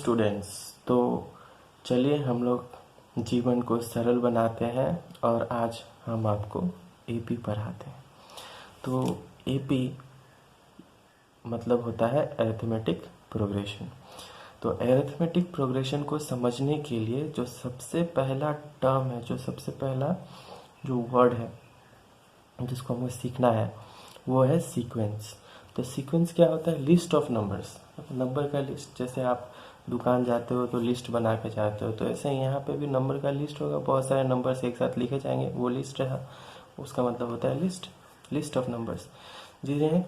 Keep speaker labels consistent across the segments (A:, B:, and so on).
A: Students. तो चलिए हम लोग जीवन को सरल बनाते हैं और आज हम आपको एपी पढ़ाते हैं। तो एपी मतलब होता है अरिथमेटिक प्रोग्रेशन। तो अरिथमेटिक प्रोग्रेशन को समझने के लिए जो सबसे पहला टर्म है, जो सबसे पहला जो वर्ड है जिसको हमें सीखना है वो है सीक्वेंस। तो सीक्वेंस क्या होता है? लिस्ट ऑफ नंबर्स, नंबर का लिस्ट। जैसे आप दुकान जाते हो तो लिस्ट बना के जाते हो, तो ऐसे यहाँ पे भी नंबर का लिस्ट होगा, बहुत सारे नंबर्स एक साथ लिखे जाएंगे, वो लिस्ट रहा, उसका मतलब होता है लिस्ट ऑफ नंबर्स, जिन्हें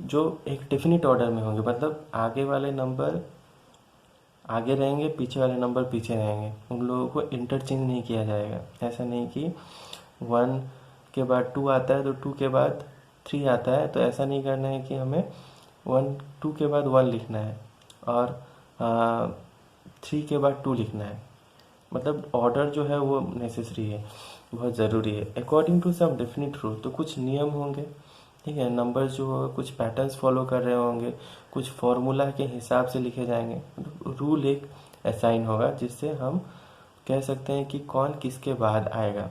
A: जो एक डेफिनिट ऑर्डर में होंगे, मतलब आगे वाले नंबर आगे रहेंगे, पीछे वाले नंबर पीछे रहेंगे, उन लोगों को इंटरचेंज नहीं किया जाएगा। ऐसा नहीं कि 1 के बाद 2 आता है तो 2 के बाद 3 आता है, तो ऐसा नहीं करना है कि हमें 2 के बाद 1 लिखना है और 3 के बाद 2 लिखना है। मतलब ऑर्डर जो है वो नेसेसरी है, बहुत ज़रूरी है। According to some definite rule, तो कुछ नियम होंगे, ठीक है। नंबर जो कुछ पैटर्न्स फॉलो कर रहे होंगे, कुछ फॉर्मूला के हिसाब से लिखे जाएंगे, रूल एक असाइन होगा जिससे हम कह सकते हैं कि कौन किसके बाद आएगा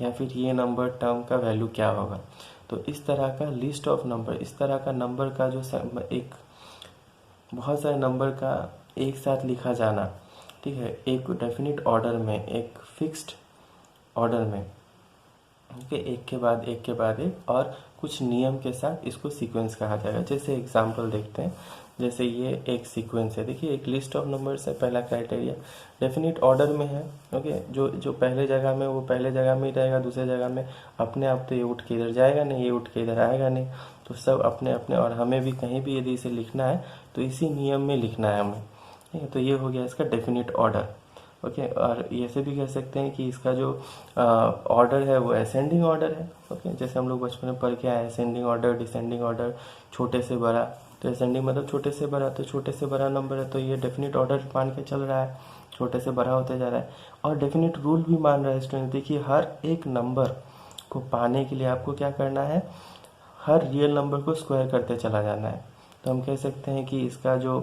A: या फिर ये नंबर टर्म का वैल्यू क्या होगा। तो इस तरह का लिस्ट ऑफ नंबर, इस तरह का नंबर का जो एक बहुत सारे नंबर का एक साथ लिखा जाना, ठीक है, एक डेफिनिट ऑर्डर में, एक फिक्स्ड ऑर्डर में, ठीक है, एक के बाद एक और कुछ नियम के साथ इसको सीक्वेंस कहा जाएगा। जैसे एग्जांपल देखते हैं, जैसे ये एक सीक्वेंस है, देखिए एक लिस्ट ऑफ नंबर्स है। पहला क्राइटेरिया डेफिनिट ऑर्डर में है, ओके। जो पहले जगह में वो पहले जगह में ही रहेगा, दूसरे जगह में अपने आप तो ये उठ के इधर जाएगा नहीं, ये उठ के इधर आएगा नहीं, तो सब अपने अपने। और हमें भी कहीं भी यदि इसे लिखना है तो इसी नियम में लिखना है हमें, ठीक है। तो ये हो गया इसका डेफिनिट ऑर्डर, ओके। और ऐसे भी कह सकते हैं कि इसका जो ऑर्डर है वो असेंडिंग ऑर्डर है, ओके। जैसे हम लोग बचपन में पढ़ के आए, असेंडिंग ऑर्डर, डिसेंडिंग ऑर्डर, छोटे से बड़ा। तो असेंडिंग मतलब छोटे से बड़ा, तो छोटे से बड़ा नंबर है तो ये डेफिनिट ऑर्डर मान के चल रहा है, छोटे से बड़ा होते जा रहा है। और डेफिनिट रूल भी मान रहा है स्टूडेंट। देखिए हर एक नंबर को पाने के लिए आपको क्या करना है, हर रियल नंबर को स्क्वायर करते चला जाना है। तो हम कह सकते हैं कि इसका जो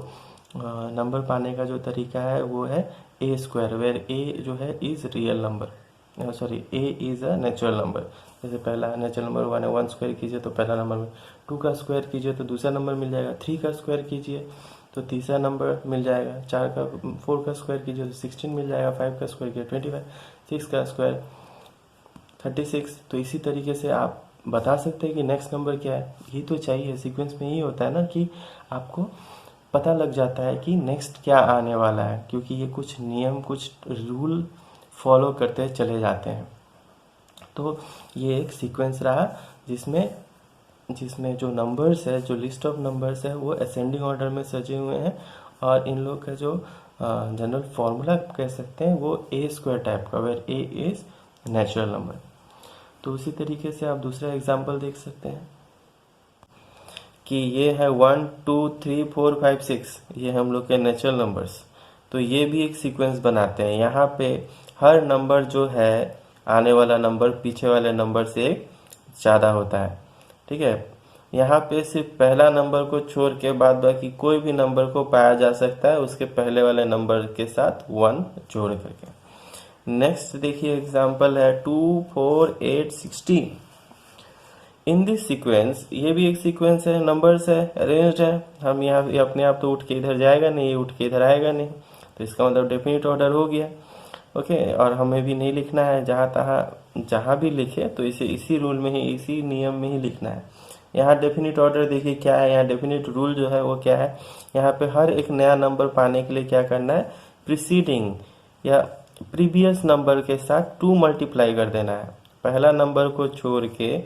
A: नंबर पाने का जो तरीका है वो है ए स्क्वायर, वेर ए जो है is real number, sorry A is a natural number. जैसे पहला नेचुरल नंबर 1 है, 1 स्क्वायर कीजिए तो पहला नंबर में, 2 का स्क्वायर कीजिए तो दूसरा नंबर मिल जाएगा, 3 का स्क्वायर कीजिए तो तीसरा नंबर मिल जाएगा, 4 का स्क्वायर कीजिए तो 16 मिल जाएगा, 5 का स्क्वायर कीजिए 25, 6 का स्क्वायर 36। तो इसी तरीके से आप बता सकते हैं कि नेक्स्ट नंबर क्या है। ये तो चाहिए, सीक्वेंस में यही होता है ना कि आपको पता लग जाता है कि नेक्स्ट क्या आने वाला है, क्योंकि ये कुछ नियम, कुछ रूल फॉलो करते चले जाते हैं। तो ये एक सीक्वेंस रहा जिसमें जो नंबर्स है, जो लिस्ट ऑफ नंबर्स है वो असेंडिंग ऑर्डर में सजे हुए हैं, और इन लोग का जो जनरल फॉर्मूला कह सकते हैं वो ए स्क्वायर टाइप का, where A is natural number. तो उसी तरीके से आप दूसरा एग्जाम्पल देख सकते हैं कि ये है 1 2 3 4 5 6, ये हम लोग के नेचुरल नंबर्स। तो ये भी एक सीक्वेंस बनाते हैं। यहाँ पे हर नंबर जो है, आने वाला नंबर पीछे वाले नंबर से ज़्यादा होता है, ठीक है। यहाँ पे सिर्फ पहला नंबर को छोड़ के बाद बाकी कोई भी नंबर को पाया जा सकता है उसके पहले वाले नंबर के साथ 1 जोड़ करके। नेक्स्ट देखिए एग्जाम्पल है 2 4 8 16। इन दिस सीक्वेंस, ये भी एक सीक्वेंस है, नंबर्स है, अरेंज्ड है। हम यहाँ अपने आप तो उठ के इधर जाएगा नहीं, ये उठ के इधर आएगा नहीं, तो इसका मतलब डेफिनिट ऑर्डर हो गया, ओके। और हमें भी नहीं लिखना है, जहाँ भी लिखे तो इसे इसी रूल में ही, इसी नियम में ही लिखना है। यहाँ डेफिनिट ऑर्डर देखिए क्या है, यहाँ डेफिनिट रूल जो है वो क्या है। यहाँ पे हर एक नया नंबर पाने के लिए क्या करना है, प्रीसीडिंग या प्रीवियस नंबर के साथ 2 मल्टीप्लाई कर देना है। पहला नंबर को छोड़ के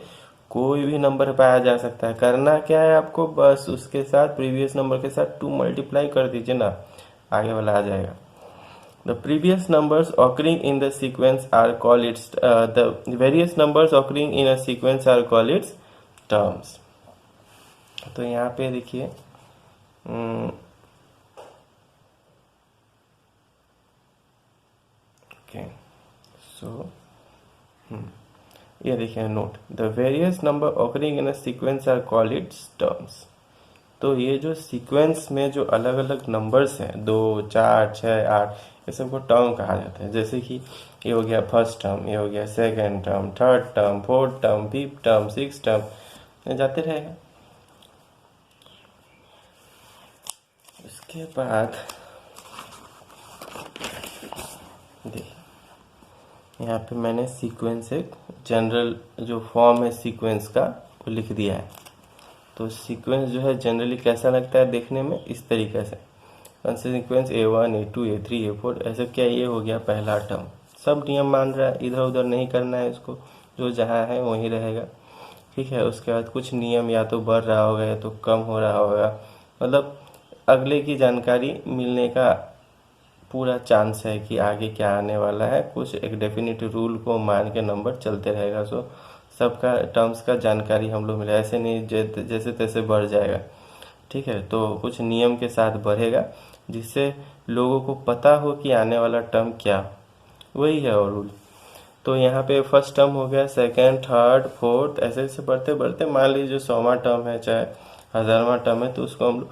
A: कोई भी नंबर पाया जा सकता है, करना क्या है आपको, बस उसके साथ प्रीवियस नंबर के साथ 2 मल्टीप्लाई कर दीजिए ना, आगे वाला आ जाएगा। The previous numbers occurring in the sequence are called its the various numbers occurring in a sequence are called its terms। तो यहाँ पे देखिए ओके, सो ये देखिए note, the various number occurring in a sequence are called its terms. तो ये जो sequence में जो अलग अलग नंबर्स हैं 2, 4, 6, 8, ये सबको टर्म कहा जाता है। जैसे कि ये हो गया फर्स्ट टर्म, ये हो गया second term, third term, fourth term, fifth term, six term, जाते रहेगा। उसके बाद देखिए यहाँ पे मैंने सीक्वेंस एक जनरल जो फॉर्म है सीक्वेंस का वो लिख दिया है। तो सीक्वेंस जो है जनरली कैसा लगता है देखने में, इस तरीके से sequence A1, A2, A3, A4, ऐसे क्या ये हो गया पहला टर्म। सब नियम मान रहा है, इधर उधर नहीं करना है इसको, जो जहाँ है वहीं रहेगा। ठीक है, उसके बाद कुछ नियम या तो बढ़ रहा होगा या तो कम हो रहा होगा, मतलब अगले की जानकारी मिलने का पूरा चांस है कि आगे क्या आने वाला है। कुछ एक डेफिनेट रूल को मान के नंबर चलते रहेगा। सो सबका टर्म्स का जानकारी हम लोग मिले, ऐसे नहीं जैसे तैसे बढ़ जाएगा। ठीक है, तो कुछ नियम के साथ बढ़ेगा जिससे लोगों को पता हो कि आने वाला टर्म क्या, वही है और रूल। तो यहाँ पे फर्स्ट टर्म हो गया, सेकंड, थर्ड, फोर्थ, ऐसे ऐसे बढ़ते बढ़ते मान लीजिए 100वां टर्म है चाहे 1000वां टर्म है, तो उसको हम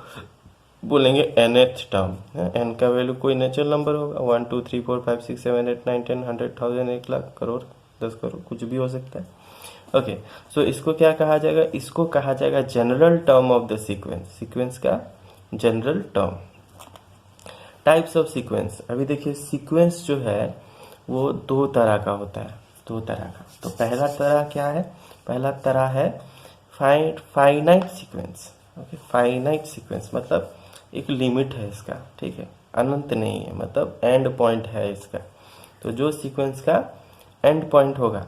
A: बोलेंगे nth टर्म। n का वैल्यू कोई नेचुरल नंबर होगा, 1 2 3 4 5 6 7 8 9 10 100 1000 1 लाख करोड़ 10 करोड़ कुछ भी हो सकता है। ओके, सो इसको क्या कहा जाएगा, इसको कहा जाएगा general term of the sequence, sequence का general term. Types of sequence, अभी देखिए सीक्वेंस जो है वो दो तरह का होता है, दो तरह का। तो पहला तरह क्या है, पहला तरह है finite sequence. Okay, finite sequence मतलब एक लिमिट है इसका, ठीक है, अनंत नहीं है, मतलब एंड पॉइंट है इसका। तो जो सीक्वेंस का एंड पॉइंट होगा,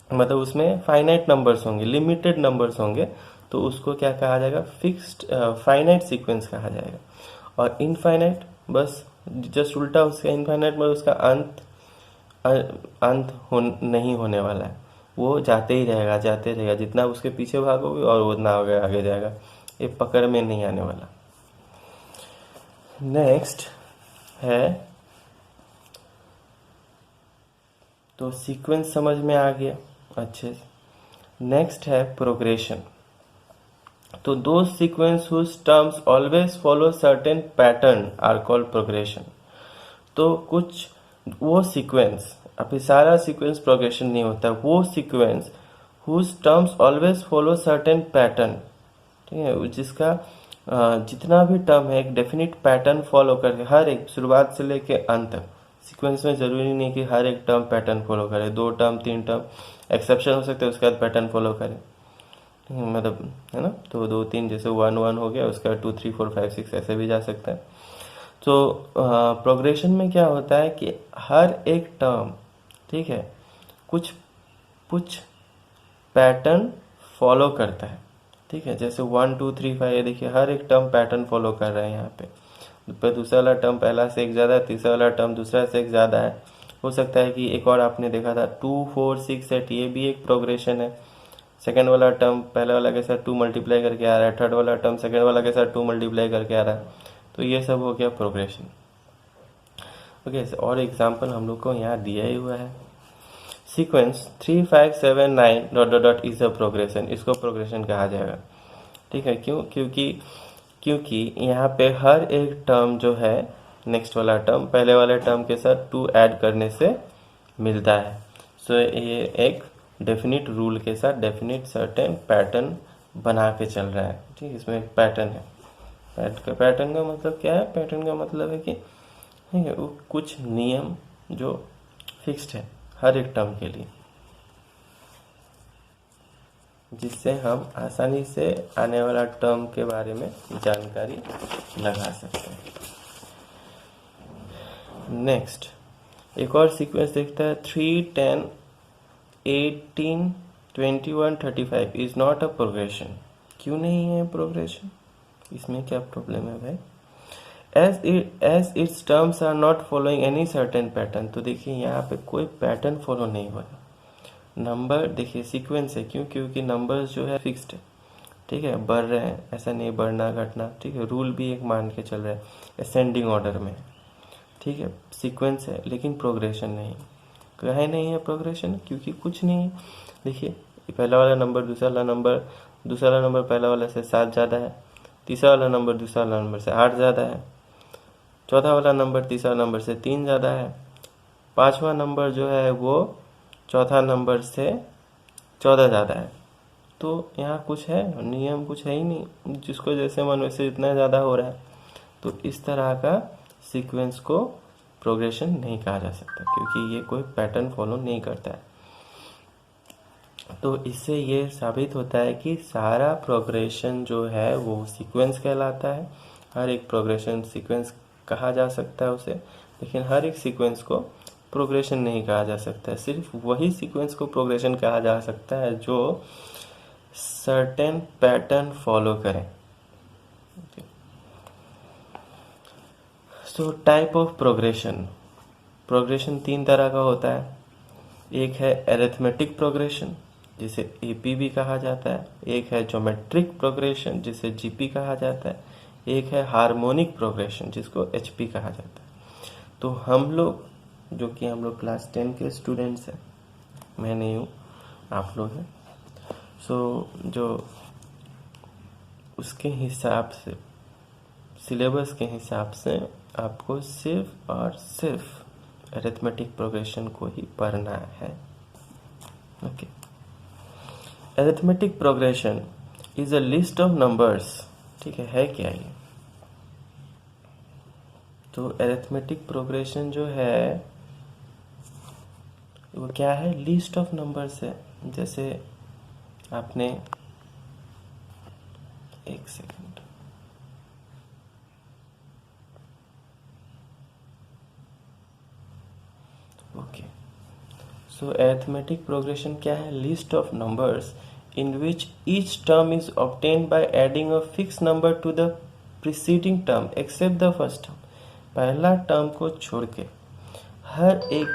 A: मतलब उसमें फाइनाइट नंबर्स होंगे, लिमिटेड नंबर्स होंगे, तो उसको क्या कहा जाएगा, फिक्स्ड फाइनाइट सीक्वेंस कहा जाएगा। और इनफाइनाइट बस जस्ट उल्टा उसका, इनफाइनाइट मतलब उसका नहीं होने वाला है, वो जाते ही रहेगा, जाते रहेगा, जितना उसके पीछे भागोगे और उतना आगे जाएगा, ये पकड़ में नहीं आने वाला। नेक्स्ट है, तो सीक्वेंस समझ में आ गया अच्छे से। नेक्स्ट है प्रोग्रेशन। तो दो sequence whose terms always follow certain pattern are called progression. तो कुछ वो सीक्वेंस, अभी सारा सीक्वेंस प्रोग्रेशन नहीं होता, वो sequence whose terms always follow certain pattern, ठीक है, जिसका जितना भी टर्म है एक डेफिनेट पैटर्न फॉलो करके, हर एक शुरुआत से लेके अंत तक। सीक्वेंस में जरूरी नहीं कि हर एक टर्म पैटर्न फॉलो करे, 2 टर्म 3 टर्म एक्सेप्शन हो सकते हैं, उसके बाद पैटर्न फॉलो करे, मतलब है ना। तो 2 3 जैसे 1 1 हो गया, उसका 2 3 4 5 6 ऐसे भी जा सकता है। तो प्रोग्रेशन में क्या होता है कि हर एक टर्म, ठीक है, कुछ कुछ पैटर्न फॉलो करता है, ठीक है। जैसे 1 2 3 5, ये देखिए हर एक टर्म पैटर्न फॉलो कर रहे हैं यहाँ पे दूसरा वाला टर्म पहला से एक ज़्यादा है, तीसरा वाला टर्म दूसरा से एक ज़्यादा है। हो सकता है कि एक और आपने देखा था 2 4 6 8, ये भी एक प्रोग्रेशन है। सेकेंड वाला टर्म पहले वाला के साथ 2 मल्टीप्लाई करके आ रहा है, थर्ड वाला टर्म सेकेंड वाला के साथ 2 मल्टीप्लाई करके आ रहा है। तो ये सब हो गया प्रोग्रेशन। ओके, और एग्जाम्पल हम लोग को यहाँ दिया ही हुआ है। Sequence 3 5 7 9 dot dot dot is a progression, इसको प्रोग्रेशन कहा जाएगा, ठीक है। क्यों, क्योंकि यहाँ पे हर एक टर्म जो है नेक्स्ट वाला टर्म पहले वाले टर्म के साथ 2 ऐड करने से मिलता है। सो ये एक डेफिनेट रूल के साथ डेफिनेट सर्टेन पैटर्न बना के चल रहा है, ठीक है। इसमें एक पैटर्न है। पैटर्न का मतलब क्या है, पैटर्न का मतलब है कि ठीक है, वो कुछ नियम जो फिक्स्ड है हर एक टर्म के लिए, जिससे हम आसानी से आने वाला टर्म के बारे में जानकारी लगा सकते हैं। नेक्स्ट एक और सीक्वेंस देखता है, 3 10 18 21 35 इज नॉट अ प्रोग्रेशन। क्यों नहीं है प्रोग्रेशन, इसमें क्या प्रॉब्लम है भाई? As its terms are not following any certain pattern. तो देखिए यहाँ पे कोई पैटर्न फॉलो नहीं हो रहा। नंबर देखिए सीक्वेंस है, क्यों, क्योंकि नंबर्स जो है फिक्स्ड है, ठीक है, बढ़ रहे हैं, ऐसा नहीं बढ़ना घटना, ठीक है। रूल भी एक मान के चल रहा है, असेंडिंग ऑर्डर में, ठीक है। सीक्वेंस है लेकिन प्रोग्रेशन नहीं। कहीं नहीं है प्रोग्रेशन, क्योंकि कुछ नहीं देखिए, पहला वाला नंबर दूसरा वाला नंबर पहला वाला से 7 ज़्यादा है, तीसरा वाला नंबर दूसरा वाला नंबर से 8 ज़्यादा है, चौथा वाला नंबर तीसरा नंबर से 3 ज़्यादा है, पांचवा नंबर जो है वो चौथा नंबर से 14 ज़्यादा है। तो यहाँ कुछ है नियम, कुछ है ही नहीं, जिसको जैसे मन वैसे इतना ज़्यादा हो रहा है। तो इस तरह का सीक्वेंस को प्रोग्रेशन नहीं कहा जा सकता, क्योंकि ये कोई पैटर्न फॉलो नहीं करता है। तो इससे ये साबित होता है कि सारा प्रोग्रेशन जो है वो सीक्वेंस कहलाता है। हर एक प्रोग्रेशन सीक्वेंस कहा जा सकता है उसे, लेकिन हर एक सीक्वेंस को प्रोग्रेशन नहीं कहा जा सकता है। सिर्फ वही सीक्वेंस को प्रोग्रेशन कहा जा सकता है जो सर्टेन पैटर्न फॉलो करें। So type of progression, progression 3 तरह का होता है। एक है अरिथमेटिक प्रोग्रेशन जिसे एपी भी कहा जाता है, एक है ज्योमेट्रिक प्रोग्रेशन जिसे जीपी कहा जाता है, एक है हार्मोनिक प्रोग्रेशन जिसको एचपी कहा जाता है। तो हम लोग जो कि हम लोग क्लास 10 के स्टूडेंट्स हैं, मैं नहीं हूँ, आप लोग हैं। सो जो उसके हिसाब से सिलेबस के हिसाब से आपको सिर्फ और सिर्फ अरिथमेटिक प्रोग्रेशन को ही पढ़ना है। Okay, arithmetic progression is a list of numbers. ठीक है क्या ये? तो अरिथमेटिक प्रोग्रेशन जो है वो क्या है? लिस्ट ऑफ नंबर्स है। जैसे आपने एक सेकंड, ओके। सो अरिथमेटिक प्रोग्रेशन क्या है? List of numbers in which each term is obtained by adding a fixed number to the preceding term except the first term। पहला टर्म को छोड़ के हर एक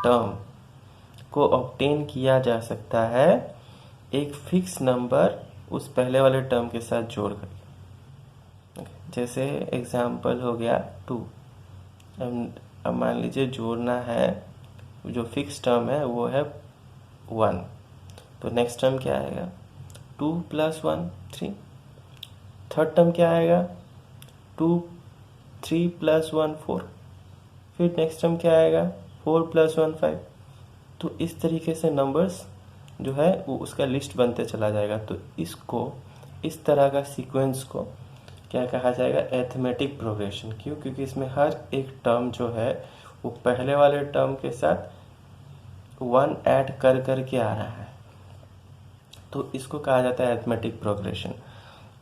A: टर्म को ऑब्टेन किया जा सकता है एक फिक्स नंबर उस पहले वाले टर्म के साथ जोड़ कर। जैसे एग्जाम्पल हो गया 2। अब मान लीजिए जोड़ना है, जो फिक्स टर्म है वो है 1, तो नेक्स्ट टर्म क्या आएगा? 2 + 1 3। थर्ड टर्म क्या आएगा? 2 3 + 1 4। फिर नेक्स्ट टर्म क्या आएगा? 4 + 1 5। तो इस तरीके से नंबर्स जो है वो उसका लिस्ट बनते चला जाएगा। तो इसको, इस तरह का सीक्वेंस को क्या कहा जाएगा? Arithmetic progression. क्यों? क्योंकि इसमें हर एक टर्म जो है वो पहले वाले टर्म के साथ 1 ऐड कर कर के आ रहा है, तो इसको कहा जाता है अरिथमेटिक प्रोग्रेशन।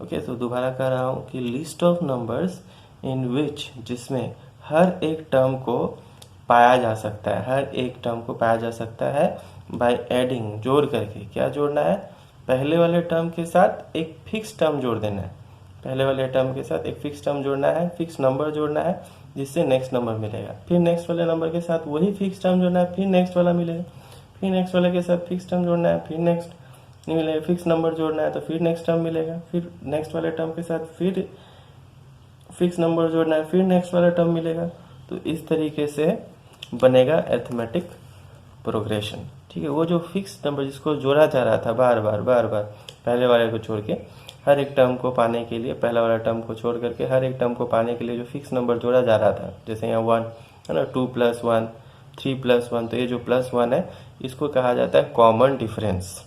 A: ओके, तो दोबारा कह रहा हूँ कि लिस्ट ऑफ नंबर्स इन विच, जिसमें हर एक टर्म को पाया जा सकता है, हर एक टर्म को पाया जा सकता है बाय एडिंग, जोड़ करके। क्या जोड़ना है? पहले वाले टर्म के साथ एक फिक्स टर्म जोड़ देना है। पहले वाले टर्म के साथ एक फिक्स टर्म जोड़ना है, फिक्स नंबर जोड़ना है, जिससे नेक्स्ट नंबर मिलेगा। फिर नेक्स्ट वाले नंबर के साथ वही फिक्स टर्म जोड़ना है, फिर नेक्स्ट वाला मिलेगा। फिर नेक्स्ट वाले के साथ फिक्स टर्म जोड़ना है, फिर नेक्स्ट नहीं मिलेगा। फिक्स नंबर जोड़ना है तो फिर नेक्स्ट टर्म मिलेगा। फिर नेक्स्ट वाले टर्म के साथ फिर फिक्स नंबर जोड़ना है, फिर नेक्स्ट वाला टर्म मिलेगा। तो इस तरीके से बनेगा अरिथमेटिक प्रोग्रेशन। ठीक है, वो जो फिक्स नंबर जिसको जोड़ा जा रहा था बार बार पहले वाले को छोड़ के, हर एक टर्म को पाने के लिए, पहला वाला टर्म को छोड़ करके हर एक टर्म को पाने के लिए जो फिक्स नंबर जोड़ा जा रहा था, जैसे यहाँ 1 है ना, 2 + 1 3 + 1, तो ये जो +1 है इसको कहा जाता है कॉमन डिफरेंस।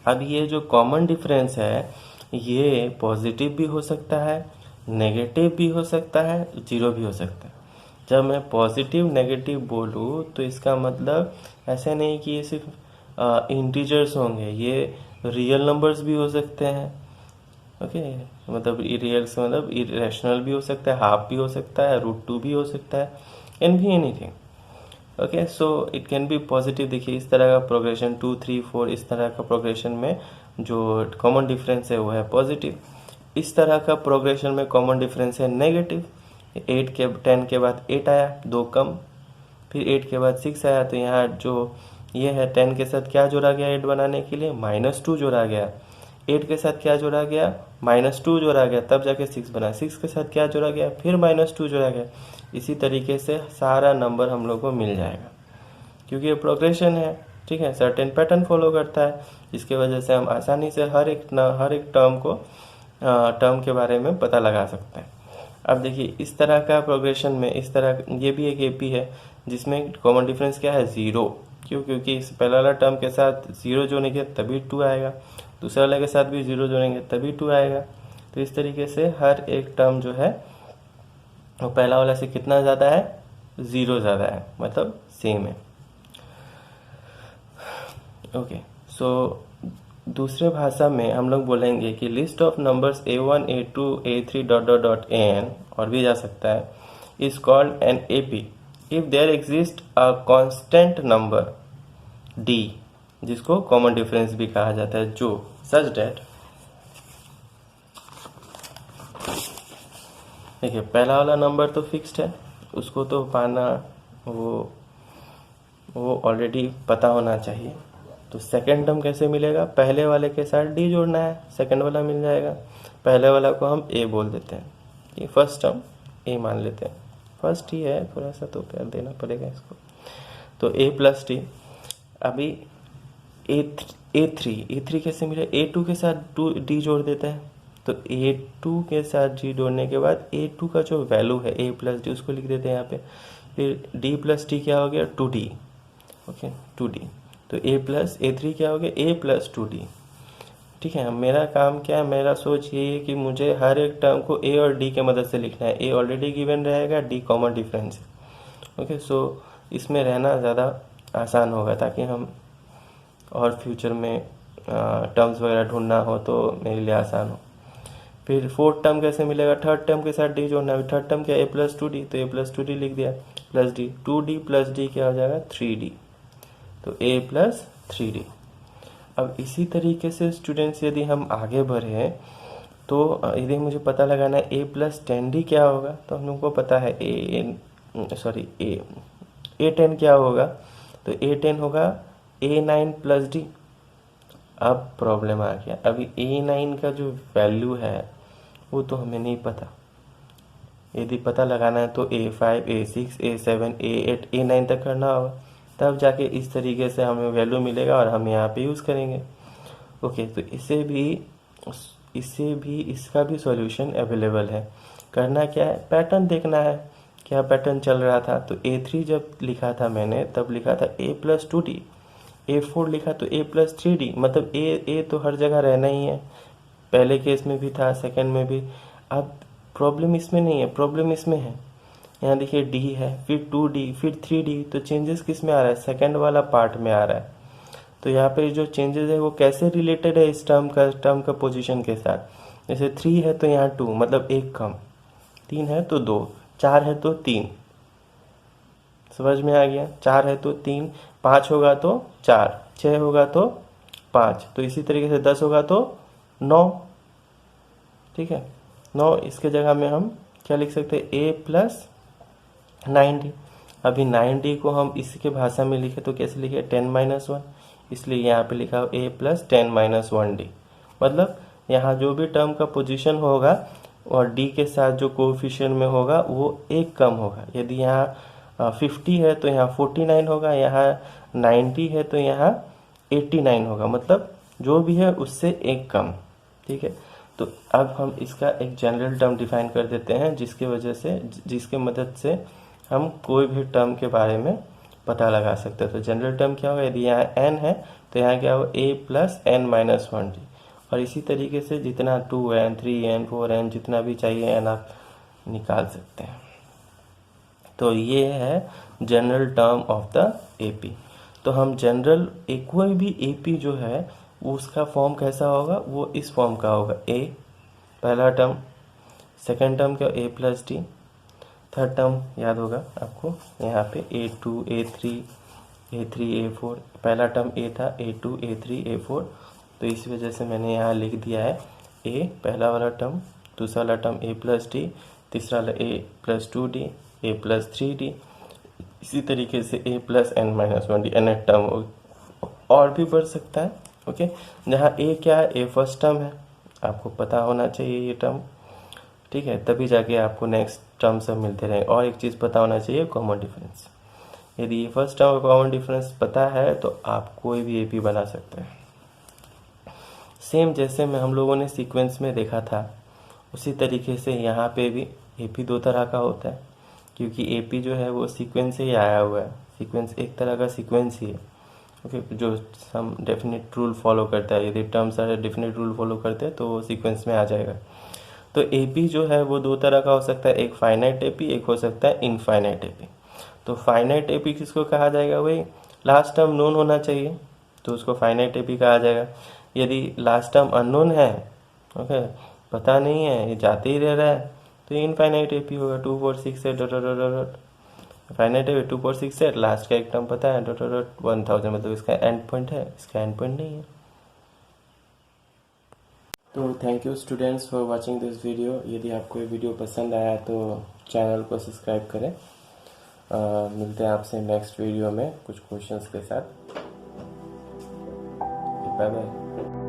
A: अब ये जो कॉमन डिफरेंस है ये पॉजिटिव भी हो सकता है, नेगेटिव भी हो सकता है, जीरो भी हो सकता है। जब मैं पॉजिटिव नेगेटिव बोलूँ तो इसका मतलब ऐसे नहीं कि ये सिर्फ इंटीजर्स होंगे, ये रियल नंबर्स भी हो सकते हैं। ओके, मतलब इरियल से मतलब इरेशनल भी हो सकता है, हाफ भी हो सकता है, √2 भी हो सकता है, एन भी anything. Okay, so it can be positive. देखिए इस तरह का प्रोग्रेशन 2 3 4 इस तरह का प्रोग्रेशन में जो कॉमन डिफरेंस है वो है पॉजिटिव। इस तरह का प्रोग्रेशन में कॉमन डिफरेंस है नेगेटिव। 10 के बाद 8 आया, 2 कम, फिर 8 के बाद 6 आया, तो यहाँ जो ये है 10 के साथ क्या जोड़ा गया 8 बनाने के लिए? -2 जोड़ा गया। 8 के साथ क्या जोड़ा गया? -2 जोड़ा गया, तब जाके 6 बना। 6 के साथ क्या जोड़ा गया? फिर -2 जोड़ा गया। इसी तरीके से सारा नंबर हम लोग को मिल जाएगा, क्योंकि ये प्रोग्रेशन है। ठीक है, सर्टेन पैटर्न फॉलो करता है, जिसकी वजह से हम आसानी से हर एक टर्म को टर्म के बारे में पता लगा सकते हैं। अब देखिए इस तरह का प्रोग्रेशन में इस तरह ये भी एक एपी है जिसमें कॉमन डिफरेंस क्या है, ज़ीरो। क्यों? क्योंकि इस पहला वाला टर्म के साथ ज़ीरो जोड़ेंगे तभी 2 आएगा, दूसरे वाले के साथ भी ज़ीरो जोड़ेंगे तभी 2 आएगा। तो इस तरीके से हर एक टर्म जो है वो पहला वाला से कितना ज़्यादा है, ज़ीरो ज़्यादा है, मतलब सेम है। ओके, सो दूसरे भाषा में हम लोग बोलेंगे कि list of numbers a1 a2 a3 dot dot dot an और भी जा सकता है is called an AP if there exist a constant number d जिसको कॉमन डिफरेंस भी कहा जाता है, जो सच डेट देखिए पहला वाला नंबर तो फिक्स्ड है, उसको तो पाना वो ऑलरेडी पता होना चाहिए। तो सेकेंड टर्म कैसे मिलेगा, पहले वाले के साथ डी जोड़ना है, सेकेंड वाला मिल जाएगा। पहले वाला को हम ए बोल देते हैं, ये फर्स्ट टर्म ए मान लेते हैं, फर्स्ट ही है, थोड़ा सा तो प्यार देना पड़ेगा इसको। तो ए प्लस डी, अभी ए थ्री कैसे मिले, ए टू के साथ डी जोड़ देते हैं। तो ए2 के साथ डी जोड़ने के बाद ए2 का जो वैल्यू है ए प्लस डी उसको लिख देते हैं यहाँ पे। फिर डी प्लस डी क्या हो गया, 2d। ओके 2d, तो ए3 क्या हो गया, ए प्लस 2d। ठीक है, मेरा काम क्या है, मेरा सोच ये है कि मुझे हर एक टर्म को ए और डी के मदद से लिखना है। ए ऑलरेडी गिवन रहेगा, डी कॉमन डिफरेंस है। ओके, सो इसमें रहना ज़्यादा आसान होगा ताकि हम और फ्यूचर में टर्म्स वगैरह ढूंढना हो तो मेरे लिए आसान हो। फिर फोर्थ टर्म कैसे मिलेगा, थर्ड टर्म के साथ डी जोड़ना है। थर्ड टर्म क्या, ए प्लस 2d, तो ए प्लस 2d लिख दिया, plus D, 2d plus D क्या हो जाएगा, 3d, तो a प्लस 3d। अब इसी तरीके से स्टूडेंट्स यदि हम आगे बढ़े तो यदि मुझे पता लगाना है a प्लस 10d क्या होगा, तो हम लोग को पता है a10 क्या होगा, तो a10 होगा a9 प्लस d। अब प्रॉब्लम आ गया, अभी a9 का जो वैल्यू है वो तो हमें नहीं पता। यदि पता लगाना है तो a5 a6 a7 a8 a9 तक करना होगा, तब जाके इस तरीके से हमें वैल्यू मिलेगा और हम यहाँ पे यूज़ करेंगे। ओके, तो इसे भी इसका भी सॉल्यूशन अवेलेबल है। करना क्या है, पैटर्न देखना है, क्या पैटर्न चल रहा था। तो a3 जब लिखा था मैंने तब लिखा था a प्लस 2d, a4 लिखा तो a प्लस 3d, मतलब a तो हर जगह रहना ही है, पहले केस में भी था, सेकंड में भी। अब प्रॉब्लम इसमें नहीं है, प्रॉब्लम इसमें है। यहाँ देखिए d है, फिर 2d, फिर 3d, तो चेंजेस किस में आ रहा है, सेकंड वाला पार्ट में आ रहा है। तो यहाँ पे जो चेंजेस है वो कैसे रिलेटेड है इस टर्म का पोजीशन के साथ। जैसे 3 है तो यहाँ 2, मतलब एक कम, 3 है तो 2, 4 है तो 3, समझ में आ गया। 4 है तो 3, 5 होगा तो 4, 6 होगा तो 5, तो इसी तरीके से 10 होगा तो 9। ठीक है, 9, इसके जगह में हम क्या लिख सकते हैं, a प्लस 9d। अभी 9d को हम इसके भाषा में लिखे तो कैसे लिखे, 10-1, इसलिए यहाँ पे लिखा हो a प्लस 10-1d। मतलब यहाँ जो भी टर्म का पोजीशन होगा और d के साथ जो कोएफिशिएंट में होगा वो एक कम होगा। यदि यहाँ 50 है तो यहाँ 49 होगा, यहाँ 90 है तो यहाँ 89 होगा, मतलब जो भी है उससे एक कम। ठीक है, तो अब हम इसका एक जनरल टर्म डिफाइन कर देते हैं जिसके मदद से हम कोई भी टर्म के बारे में पता लगा सकते हैं। तो जनरल टर्म क्या होगा, यदि यहाँ n है तो यहाँ क्या होगा, a प्लस n-1d, और इसी तरीके से जितना 2n 3n 4n जितना भी चाहिए n आप निकाल सकते हैं। तो ये है general term of the AP। तो हम जनरल कोई भी AP जो है उसका फॉर्म कैसा होगा, वो इस फॉर्म का होगा, a पहला टर्म, सेकेंड टर्म क्या, a plus D, third term याद होगा आपको, यहाँ पे a2 a3 a4, पहला टर्म a था, a2 a3 a4, तो इस वजह से मैंने यहाँ लिख दिया है a पहला वाला टर्म, दूसरा वाला टर्म a प्लस डी, तीसरा वाला a plus 2d, a plus 3d, इसी तरीके से a plus n-1d, nth term और भी बढ़ सकता है। ओके, जहाँ a क्या है, a फर्स्ट टर्म है, आपको पता होना चाहिए ये टर्म। ठीक है, तभी जाके आपको नेक्स्ट टर्म सब मिलते रहेंगे। और एक चीज़ पता होना चाहिए, कॉमन डिफरेंस। यदि ये फर्स्ट टर्म का कॉमन डिफरेंस पता है तो आप कोई भी AP बना सकते हैं। सेम जैसे में हम लोगों ने सीक्वेंस में देखा था उसी तरीके से यहाँ पे भी एपी दो तरह का होता है, क्योंकि एपी जो है वो सीक्वेंस से ही आया हुआ है। सीक्वेंस एक तरह का सीक्वेंस ही है, ओके, जो सम डेफिनेट रूल फॉलो करता है। यदि टर्म्स सारे डेफिनेट रूल फॉलो करते हैं तो वो सीक्वेंस में आ जाएगा। तो एपी जो है वो दो तरह का हो सकता है, एक फाइनाइट एपी, एक हो सकता है इनफाइनाइट एपी। तो फाइनाइट एपी किसको कहा जाएगा, वही लास्ट टर्म नोन होना चाहिए, तो उसको फाइनाइट एपी कहा जाएगा। यदि लास्ट टर्म अननोन है, ओके, पता नहीं है, ये जाते ही रह रहा है, तो ये इनफाइनाइट एपी होगा। 2 4 6 8 dot dot dot dot finite है 2 4 6 8, लास्ट का एक टर्म पता है डॉट डॉट डॉट 1000, मतलब इसका एंड पॉइंट है, इसका एंड पॉइंट नहीं है। तो thank you students for watching this video. यदि आपको ये वीडियो पसंद आया तो चैनल को सब्सक्राइब करें। मिलते हैं आपसे नेक्स्ट वीडियो में कुछ क्वेश्चंस के साथ। Bye bye.